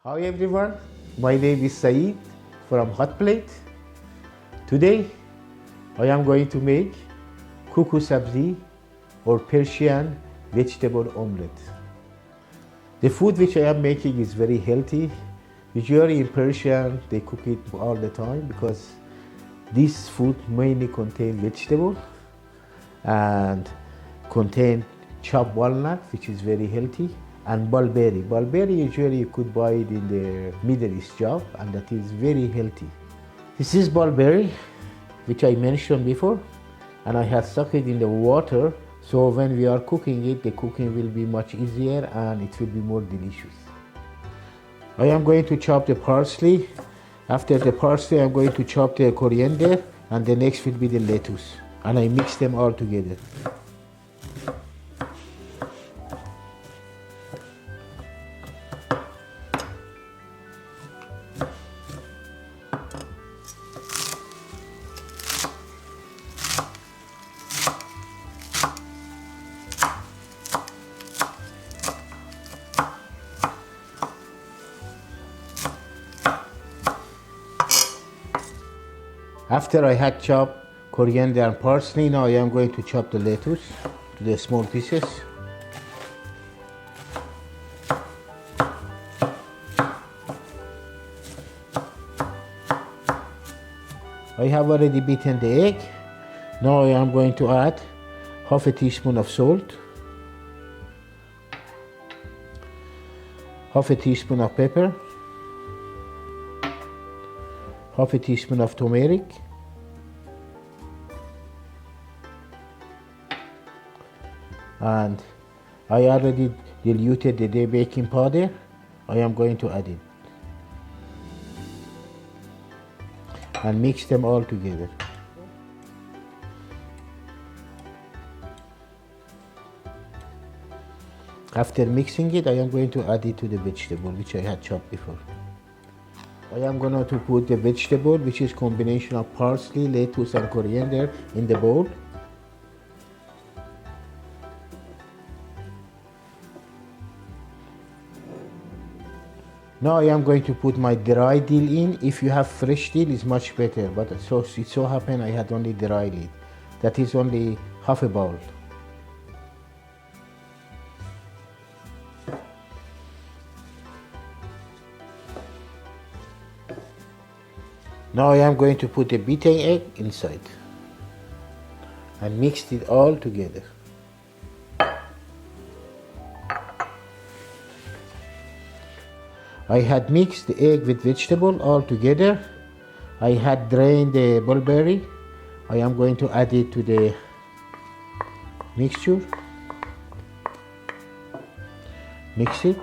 Hi everyone, my name is Saeed from Hot Plate. Today I am going to make Kookoo Sabzi or Persian vegetable omelette. The food which I am making is very healthy. Usually in Persian they cook it all the time because this food mainly contains vegetable and contain chopped walnut, which is very healthy, and barberry. Barberry usually you could buy it in the Middle East shop, and that is very healthy. This is barberry, which I mentioned before, and I have stuck it in the water, so when we are cooking it, the cooking will be much easier and it will be more delicious. I am going to chop the parsley. After the parsley, I'm going to chop the coriander, and the next will be the lettuce, and I mix them all together. After I had chopped coriander and parsley, now I am going to chop the lettuce to the small pieces. I have already beaten the egg. Now I am going to add half a teaspoon of salt, half a teaspoon of pepper, half a teaspoon of turmeric, and I already diluted the baking powder. I am going to add it and mix them all together. After mixing it, I am going to add it to the vegetable which I had chopped before. I am going to put the vegetable, which is combination of parsley, lettuce and coriander, in the bowl. Now I am going to put my dry dill in. If you have fresh dill, it's much better, but it so happened I had only dry dill. That is only half a bowl. Now I am going to put the beaten egg inside and mix it all together. I had mixed the egg with vegetable all together. I had drained the barberry. I am going to add it to the mixture. Mix it.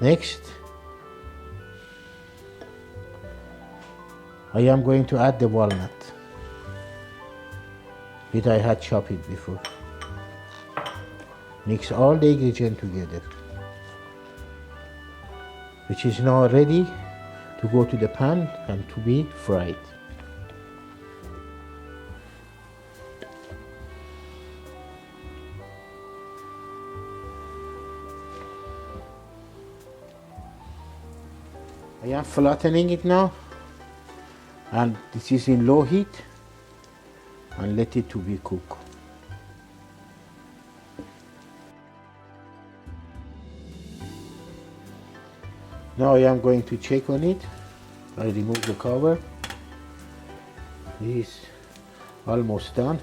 Next, I am going to add the walnut, which I had chopped it before. Mix all the ingredients together, which is now ready to go to the pan and to be fried. I am flattening it now, and this is in low heat, and let it to be cooked. Now I am going to check on it. I remove the cover. This is almost done.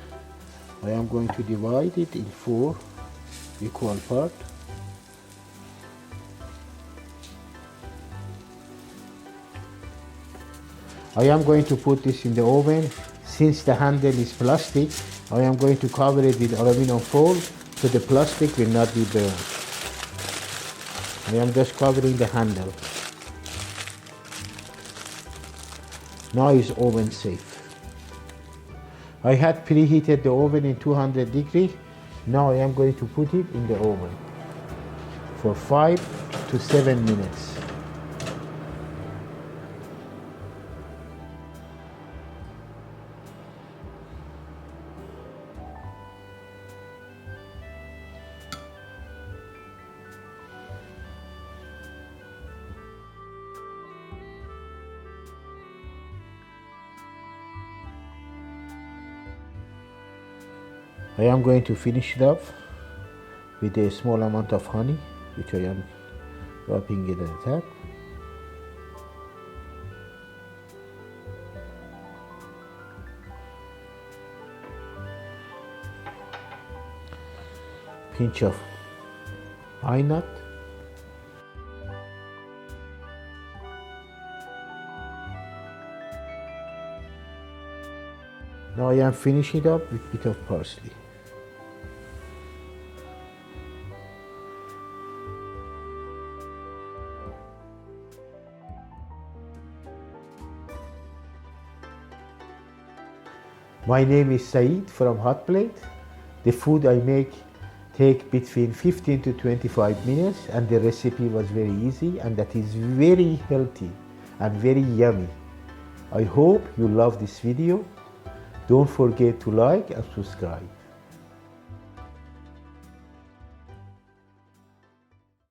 I am going to divide it in 4 equal parts. I am going to put this in the oven. Since the handle is plastic, I am going to cover it with aluminum foil so the plastic will not be burned. I am just covering the handle. Now it's oven safe. I had preheated the oven in 200 degrees. Now I am going to put it in the oven for 5 to 7 minutes. I am going to finish it up with a small amount of honey, which I am dropping it at the top. Pinch of pine nut. Now I am finishing it up with a bit of parsley. My name is Saeed from Hot Plate. The food I make take between 15 to 25 minutes, and the recipe was very easy, and that is very healthy and very yummy. I hope you love this video. Don't forget to like and subscribe.